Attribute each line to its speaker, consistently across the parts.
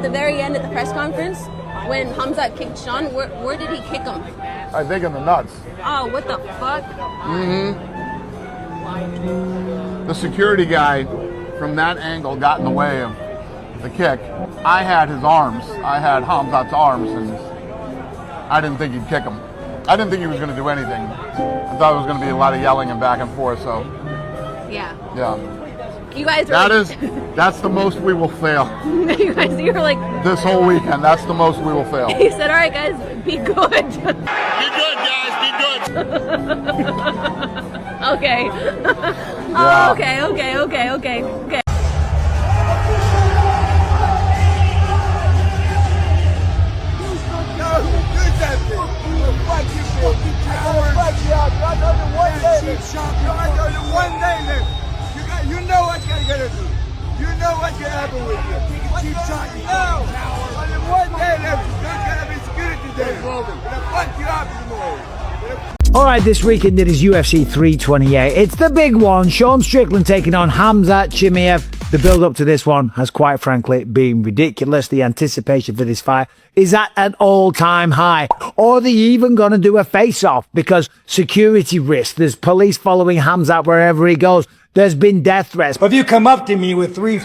Speaker 1: at the very end at the press conference, when Khamzat kicked Sean, where did he kick him?
Speaker 2: I think in the nuts.
Speaker 1: Oh, what the fuck?
Speaker 2: The security guy from that angle got in the way of the kick. I had his arms. I had Khamzat's arms, and I didn't think he'd kick him. I didn't think he was going to do anything. I thought it was going to be a lot of yelling and back and forth, so.
Speaker 1: Yeah.
Speaker 2: Yeah.
Speaker 1: You guys were
Speaker 2: That's the most we will fail.
Speaker 1: you were like...
Speaker 2: This whole weekend, that's the most we will fail.
Speaker 1: He said, all right, guys, be good.
Speaker 2: Be good, guys, be good.
Speaker 1: Okay.
Speaker 2: Yeah.
Speaker 1: Okay.
Speaker 3: You know what you're gonna do. You know what you're happen with you. Keep talking. No. Only one day left. There's gonna be security there. Gonna fuck you up tomorrow.
Speaker 4: Alright, this weekend it is UFC 328. It's the big one. Sean Strickland taking on Khamzat Chimaev. The build up to this one has quite frankly been ridiculous. The anticipation for this fight is at an all-time high. Or are they even going to do a face-off? Because security risk. There's police following Khamzat wherever he goes. There's been death threats.
Speaker 5: If you come up to me with three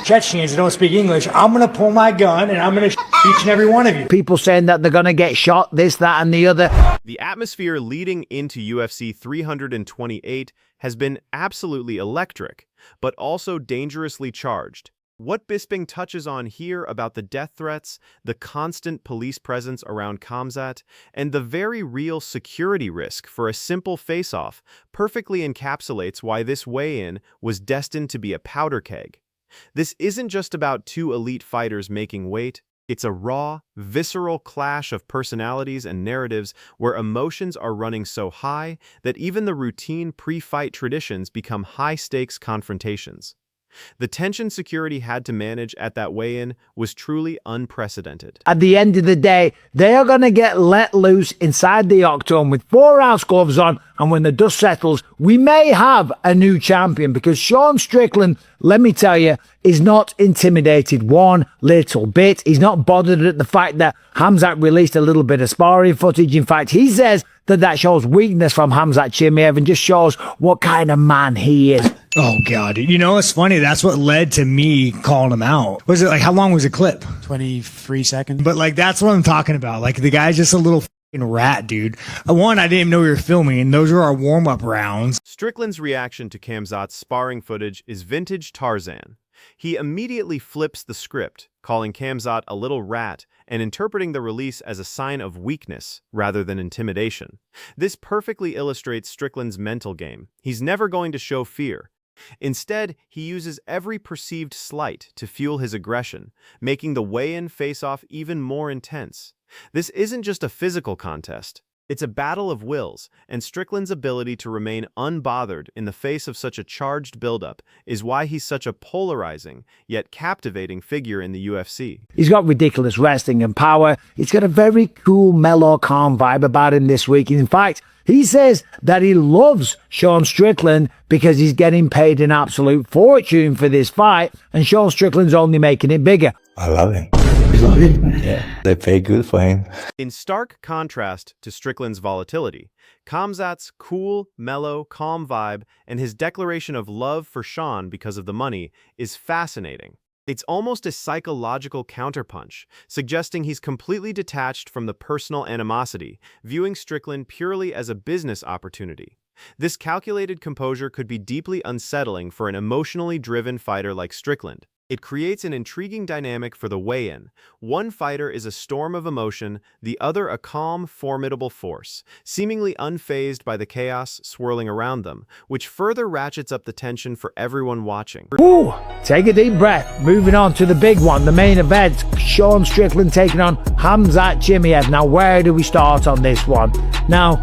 Speaker 5: Chechens that don't speak English, I'm going to pull my gun and I'm going to each and every one of you.
Speaker 4: People saying that they're going to get shot, this, that, and the other.
Speaker 6: The atmosphere leading into UFC 328 has been absolutely electric, but also dangerously charged. What Bisping touches on here about the death threats, the constant police presence around Khamzat, and the very real security risk for a simple face-off perfectly encapsulates why this weigh-in was destined to be a powder keg. This isn't just about two elite fighters making weight. It's a raw, visceral clash of personalities and narratives where emotions are running so high that even the routine pre-fight traditions become high-stakes confrontations. The tension security had to manage at that weigh-in was truly unprecedented.
Speaker 4: At the end of the day, they are going to get let loose inside the octagon with 4-ounce gloves on, and when the dust settles, we may have a new champion, because Sean Strickland, let me tell you, is not intimidated one little bit. He's not bothered at the fact that Khamzat released a little bit of sparring footage. In fact, he says that shows weakness from Khamzat Chimaev and just shows what kind of man he is.
Speaker 5: Oh, God. You know, it's funny. That's what led to me calling him out. Was it like, how long was the clip?
Speaker 7: 23 seconds.
Speaker 5: But like, that's what I'm talking about. Like, the guy's just a little f***ing rat, dude. One, I didn't even know we were filming, and those are our warm-up rounds.
Speaker 6: Strickland's reaction to Khamzat's sparring footage is vintage Tarzan. He immediately flips the script, calling Khamzat a little rat and interpreting the release as a sign of weakness rather than intimidation. This perfectly illustrates Strickland's mental game. He's never going to show fear. Instead, he uses every perceived slight to fuel his aggression, making the weigh-in face-off even more intense. This isn't just a physical contest. It's a battle of wills, and Strickland's ability to remain unbothered in the face of such a charged buildup is why he's such a polarizing, yet captivating figure in the UFC.
Speaker 4: He's got ridiculous wrestling and power. He's got a very cool, mellow, calm vibe about him this week. In fact, he says that he loves Sean Strickland because he's getting paid an absolute fortune for this fight, and Sean Strickland's only making it bigger.
Speaker 8: I love him. You love him? Yeah. They pay good for him.
Speaker 6: In stark contrast to Strickland's volatility, Khamzat's cool, mellow, calm vibe and his declaration of love for Sean because of the money is fascinating. It's almost a psychological counterpunch, suggesting he's completely detached from the personal animosity, viewing Strickland purely as a business opportunity. This calculated composure could be deeply unsettling for an emotionally driven fighter like Strickland. It creates an intriguing dynamic for the weigh-in. One fighter is a storm of emotion, the other a calm, formidable force, seemingly unfazed by the chaos swirling around them, which further ratchets up the tension for everyone watching.
Speaker 4: Ooh, take a deep breath. Moving on to the big one, the main event. Sean Strickland taking on Khamzat Chimaev. Now, where do we start on this one? Now,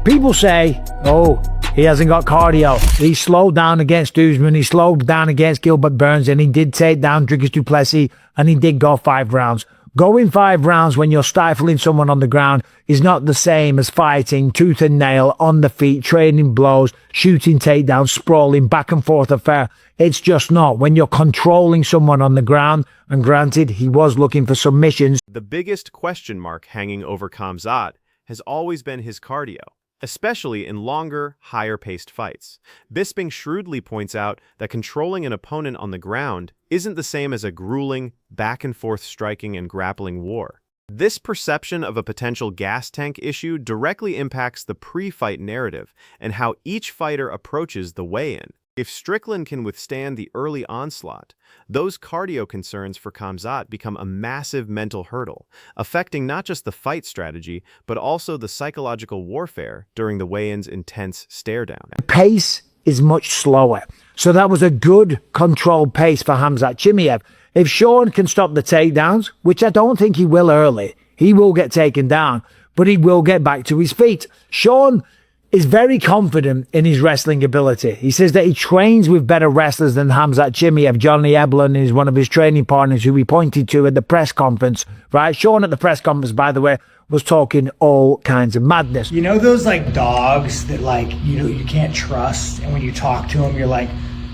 Speaker 4: people say, oh, he hasn't got cardio. He slowed down against Usman. He slowed down against Gilbert Burns, and he did take down Dricus du Plessis, and he did go 5 rounds. Going 5 rounds when you're stifling someone on the ground is not the same as fighting tooth and nail on the feet, trading blows, shooting takedowns, sprawling back and forth affair. It's just not. When you're controlling someone on the ground, and granted, he was looking for submissions.
Speaker 6: The biggest question mark hanging over Khamzat has always been his cardio, especially in longer, higher-paced fights. Bisping shrewdly points out that controlling an opponent on the ground isn't the same as a grueling, back-and-forth striking and grappling war. This perception of a potential gas tank issue directly impacts the pre-fight narrative and how each fighter approaches the weigh-in. If Strickland can withstand the early onslaught, those cardio concerns for Khamzat become a massive mental hurdle, affecting not just the fight strategy, but also the psychological warfare during the weigh-in's intense stare-down.
Speaker 4: Pace is much slower. So that was a good controlled pace for Khamzat Chimaev. If Sean can stop the takedowns, which I don't think he will early, he will get taken down, but he will get back to his feet. Sean is very confident in his wrestling ability. He says that he trains with better wrestlers than Khamzat Chimaev. Johnny Eblen is one of his training partners who he pointed to at the press conference, right? Sean at the press conference, by the way, was talking all kinds of madness.
Speaker 5: You know those like dogs that like, you know, you can't trust, and when you talk to them, you're like,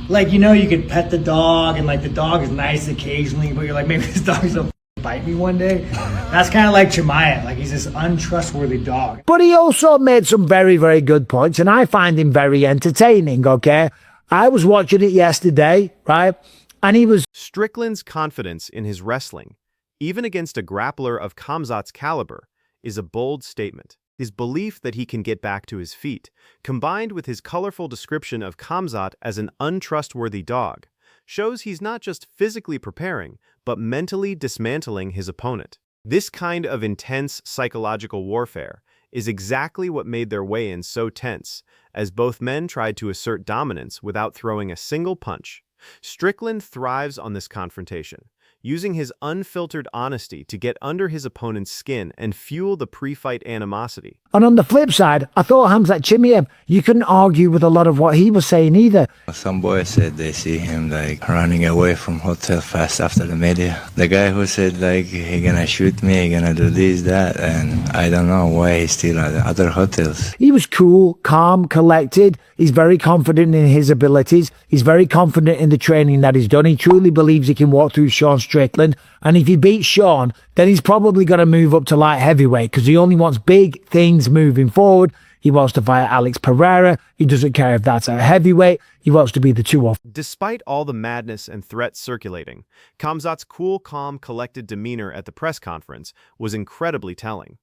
Speaker 5: you know, you could pet the dog and like the dog is nice occasionally, but you're like, maybe this dog's gonna bite me one day. That's kind of like Chimaev. Like, he's this untrustworthy dog.
Speaker 4: But he also made some very, very good points, and I find him very entertaining, okay? I was watching it yesterday, right? And he was...
Speaker 6: Strickland's confidence in his wrestling, even against a grappler of Khamzat's caliber, is a bold statement. His belief that he can get back to his feet, combined with his colorful description of Khamzat as an untrustworthy dog, shows he's not just physically preparing, but mentally dismantling his opponent. This kind of intense psychological warfare is exactly what made their weigh-in so tense, as both men tried to assert dominance without throwing a single punch. Strickland thrives on this confrontation, using his unfiltered honesty to get under his opponent's skin and fuel the pre-fight animosity.
Speaker 4: And on the flip side, I thought Khamzat Chimaev, you couldn't argue with a lot of what he was saying either.
Speaker 8: Some boys said they see him like running away from hotel fast after the media. The guy who said like he gonna shoot me, he gonna do this, that, and I don't know why he's still at the other hotels.
Speaker 4: He was cool, calm, collected. He's very confident in his abilities. He's very confident in the training that he's done. He truly believes he can walk through Sean Strickland. And if he beats Sean, then he's probably going to move up to light heavyweight because he only wants big things moving forward. He wants to fight Alex Pereira. He doesn't care if that's a heavyweight. He wants to be the 2-off.
Speaker 6: Despite all the madness and threats circulating, Khamzat's cool, calm, collected demeanor at the press conference was incredibly telling.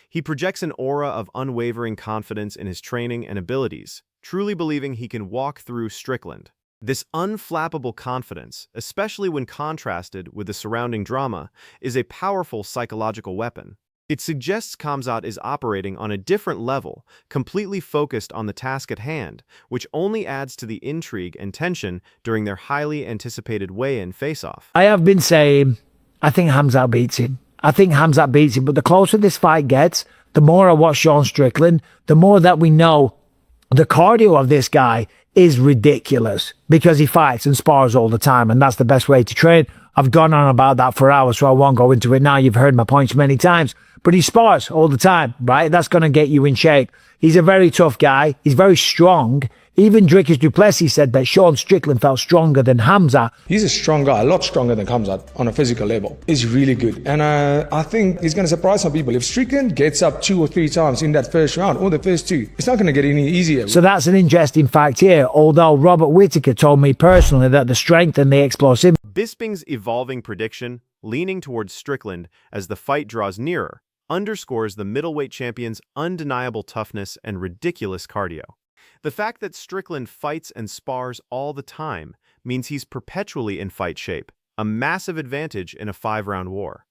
Speaker 6: He projects an aura of unwavering confidence in his training and abilities, truly believing he can walk through Strickland. This unflappable confidence, especially when contrasted with the surrounding drama, is a powerful psychological weapon. It suggests Khamzat is operating on a different level, completely focused on the task at hand, which only adds to the intrigue and tension during their highly anticipated weigh-in face-off.
Speaker 4: I have been saying, I think Khamzat beats him. I think Khamzat beats him, but the closer this fight gets, the more I watch Sean Strickland, the more that we know the cardio of this guy is ridiculous because he fights and spars all the time, and that's the best way to train. I've gone on about that for hours, so I won't go into it now. You've heard my points many times, but he spars all the time, right? That's going to get you in shape. He's a very tough guy. He's very strong. Even Dricus du Plessis said that Sean Strickland felt stronger than Khamzat.
Speaker 7: He's a strong guy, a lot stronger than Khamzat on a physical level. He's really good. And I think he's going to surprise some people. If Strickland gets up 2 or 3 times in that first round, or the first 2, it's not going to get any easier.
Speaker 4: So that's an interesting fact here, although Robert Whittaker told me personally that the strength and the explosivity.
Speaker 6: Bisping's evolving prediction, leaning towards Strickland as the fight draws nearer, underscores the middleweight champion's undeniable toughness and ridiculous cardio. The fact that Strickland fights and spars all the time means he's perpetually in fight shape, a massive advantage in a 5-round war.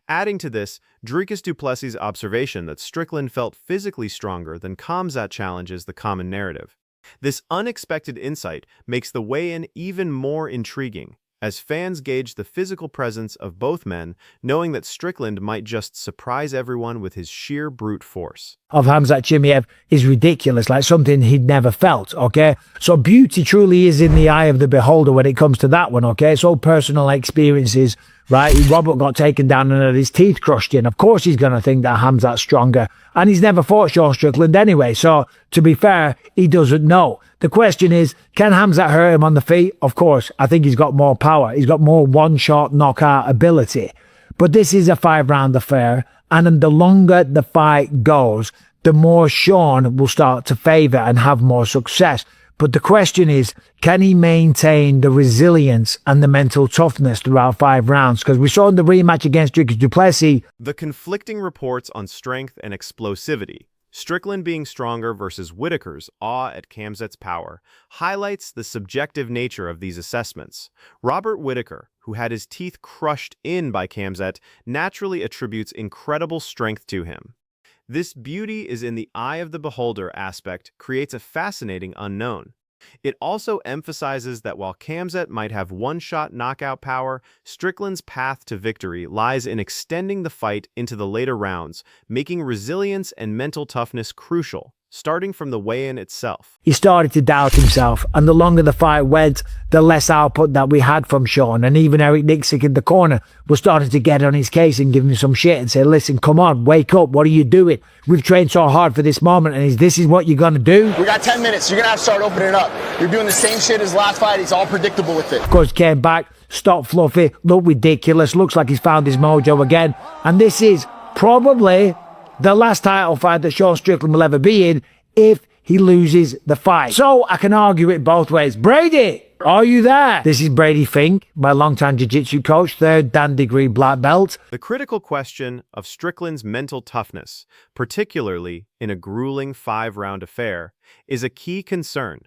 Speaker 6: Adding to this, Dricus du Plessis' observation that Strickland felt physically stronger than Khamzat challenges the common narrative. This unexpected insight makes the weigh-in even more intriguing, as fans gauge the physical presence of both men, knowing that Strickland might just surprise everyone with his sheer brute force.
Speaker 4: Of Khamzat Chimaev is ridiculous, like something he'd never felt, okay? So beauty truly is in the eye of the beholder when it comes to that one, okay? It's all personal experiences right? Robert got taken down and had his teeth crushed in. Of course he's going to think that Khamzat's stronger. And he's never fought Sean Strickland anyway. So, to be fair, he doesn't know. The question is, can Khamzat hurt him on the feet? Of course. I think he's got more power. He's got more one-shot knockout ability. But this is a 5-round affair. And the longer the fight goes, the more Sean will start to favour and have more success. But the question is, can he maintain the resilience and the mental toughness throughout 5 rounds? Because we saw in the rematch against Strickland Duplessis.
Speaker 6: The conflicting reports on strength and explosivity, Strickland being stronger versus Whitaker's awe at Khamzat's power, highlights the subjective nature of these assessments. Robert Whitaker, who had his teeth crushed in by Khamzat, naturally attributes incredible strength to him. This beauty is in the eye of the beholder aspect creates a fascinating unknown. It also emphasizes that while Khamzat might have one-shot knockout power, Strickland's path to victory lies in extending the fight into the later rounds, making resilience and mental toughness crucial, starting from the weigh-in itself.
Speaker 4: He started to doubt himself, and the longer the fight went, the less output that we had from Sean. And even Eric Nixick in the corner was starting to get on his case and give him some shit and say, listen, come on, wake up, what are you doing? We've trained so hard for this moment, and this is what you're going to do?
Speaker 9: We got 10 minutes, you're going to have to start opening it up. You're doing the same shit as last fight, he's all predictable with it.
Speaker 4: Of course, came back, stopped Fluffy, looked ridiculous, looks like he's found his mojo again. And this is probably the last title fight that Sean Strickland will ever be in if he loses the fight. So I can argue it both ways. Brady, are you there? This is Brady Fink, my longtime jiu-jitsu coach, 3rd Dan degree black belt.
Speaker 6: The critical question of Strickland's mental toughness, particularly in a grueling 5-round affair, is a key concern.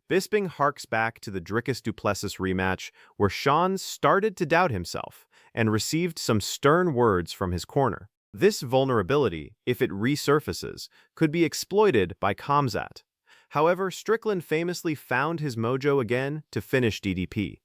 Speaker 6: Bisping harks back to the Dricus Duplessis rematch, where Sean started to doubt himself and received some stern words from his corner. This vulnerability, if it resurfaces, could be exploited by Khamzat. However, Strickland famously found his mojo again to finish DDP.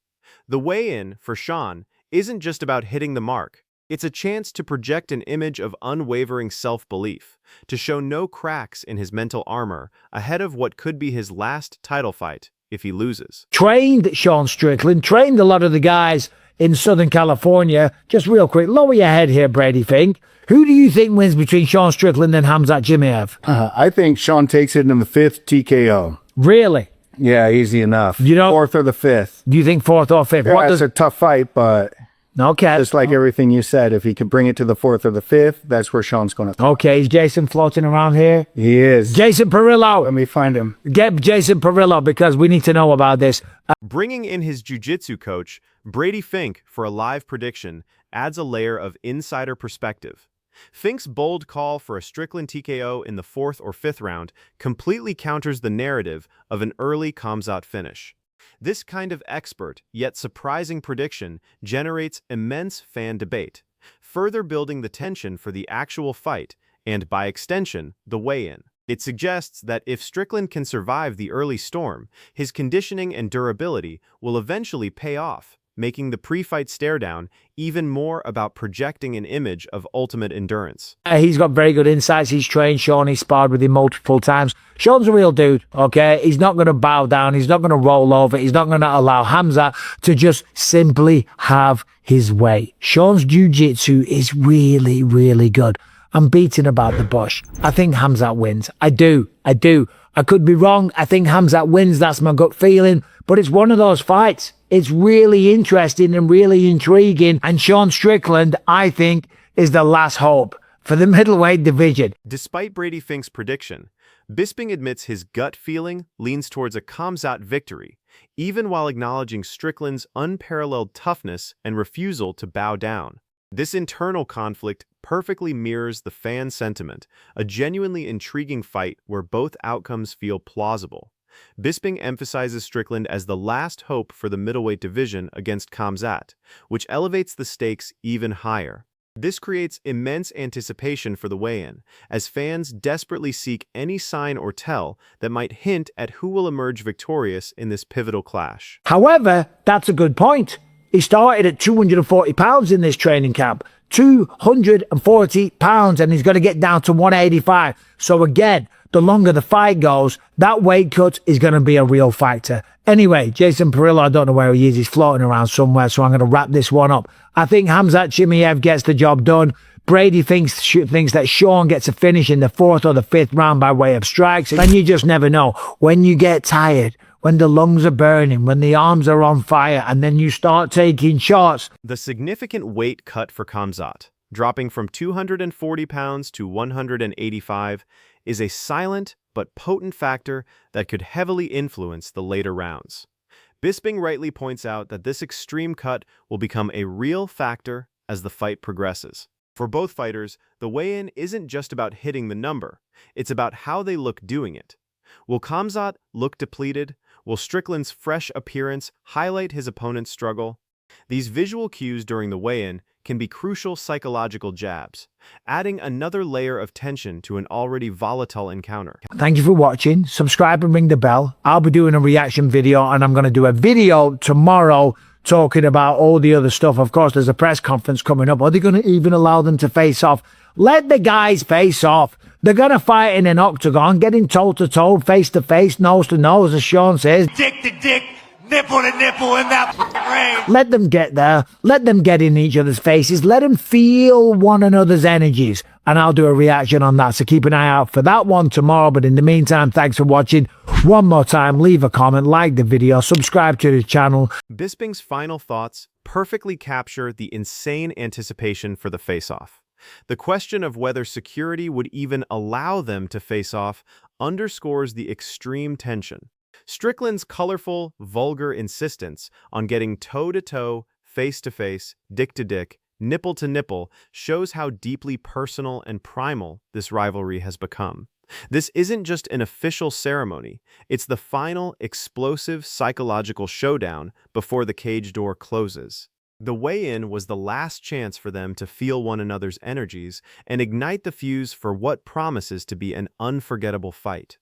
Speaker 6: The weigh-in, for Sean, isn't just about hitting the mark. It's a chance to project an image of unwavering self-belief, to show no cracks in his mental armor ahead of what could be his last title fight if he loses.
Speaker 4: Trained Sean Strickland, trained a lot of the guys in Southern California. Just real quick, lower your head here, Brady Fink. Who do you think wins between Sean Strickland and Khamzat Chimaev?
Speaker 10: I think Sean takes it in the 5th TKO.
Speaker 4: Really?
Speaker 10: Yeah, easy enough.
Speaker 4: You know,
Speaker 10: 4th or the 5th.
Speaker 4: Do you think 4th or 5th?
Speaker 10: Yeah, it's a tough fight, but
Speaker 4: okay,
Speaker 10: just like everything you said, if he could bring it to the 4th or the 5th, that's where Sean's going to.
Speaker 4: Okay, is Jason floating around here?
Speaker 10: He is.
Speaker 4: Jason Perillo.
Speaker 10: Let me find him.
Speaker 4: Get Jason Perillo because we need to know about this.
Speaker 6: Bringing in his jiu-jitsu coach, Brady Fink, for a live prediction, adds a layer of insider perspective. Fink's bold call for a Strickland TKO in the 4th or 5th round completely counters the narrative of an early Khamzat finish. This kind of expert, yet surprising prediction generates immense fan debate, further building the tension for the actual fight and, by extension, the weigh-in. It suggests that if Strickland can survive the early storm, his conditioning and durability will eventually pay off, making the pre-fight stare-down even more about projecting an image of ultimate endurance.
Speaker 4: He's got very good insights. He's trained Sean. He's sparred with him multiple times. Sean's a real dude, okay? He's not going to bow down. He's not going to roll over. He's not going to allow Khamzat to just simply have his way. Sean's jiu-jitsu is really, really good. I'm beating about the bush. I think Khamzat wins. I do. I could be wrong. I think Khamzat wins. That's my gut feeling. But it's one of those fights. It's really interesting and really intriguing. And Sean Strickland, I think, is the last hope for the middleweight division.
Speaker 6: Despite Brady Fink's prediction, Bisping admits his gut feeling leans towards a Khamzat victory, even while acknowledging Strickland's unparalleled toughness and refusal to bow down. This internal conflict perfectly mirrors the fan sentiment, a genuinely intriguing fight where both outcomes feel plausible. Bisping emphasizes Strickland as the last hope for the middleweight division against Khamzat, which elevates the stakes even higher. This creates immense anticipation for the weigh-in, as fans desperately seek any sign or tell that might hint at who will emerge victorious in this pivotal clash.
Speaker 4: However, that's a good point. He started at 240 pounds in this training camp. 240 pounds and he's got to get down to 185. So again, the longer the fight goes, that weight cut is going to be a real factor. Anyway, Jason Perillo, I don't know where he is. He's floating around somewhere, so I'm going to wrap this one up. I think Khamzat Chimaev gets the job done. Brady thinks that Sean gets a finish in the 4th or the 5th round by way of strikes. And you just never know. When you get tired, when the lungs are burning, when the arms are on fire, and then you start taking shots.
Speaker 6: The significant weight cut for Khamzat, dropping from 240 pounds to 185, is a silent but potent factor that could heavily influence the later rounds. Bisping rightly points out that this extreme cut will become a real factor as the fight progresses. For both fighters, the weigh-in isn't just about hitting the number, it's about how they look doing it. Will Khamzat look depleted? Will Strickland's fresh appearance highlight his opponent's struggle? These visual cues during the weigh-in can be crucial psychological jabs, adding another layer of tension to an already volatile encounter.
Speaker 4: Thank you for watching. Subscribe and ring the bell. I'll be doing a reaction video, and I'm going to do a video tomorrow talking about all the other stuff. Of course, there's a press conference coming up. Are they going to even allow them to face off? Let the guys face off. They're going to fight in an octagon, getting toe-to-toe, face-to-face, nose-to-nose, as Sean says.
Speaker 3: Dick to dick, nipple to nipple in that ring.
Speaker 4: Let them get there. Let them get in each other's faces. Let them feel one another's energies. And I'll do a reaction on that. So keep an eye out for that one tomorrow. But in the meantime, thanks for watching. One more time, leave a comment, like the video, subscribe to the channel.
Speaker 6: Bisping's final thoughts perfectly capture the insane anticipation for the face-off. The question of whether security would even allow them to face off underscores the extreme tension. Strickland's colorful, vulgar insistence on getting toe-to-toe, face-to-face, dick-to-dick, nipple-to-nipple shows how deeply personal and primal this rivalry has become. This isn't just an official ceremony, it's the final, explosive psychological showdown before the cage door closes. The weigh-in was the last chance for them to feel one another's energies and ignite the fuse for what promises to be an unforgettable fight.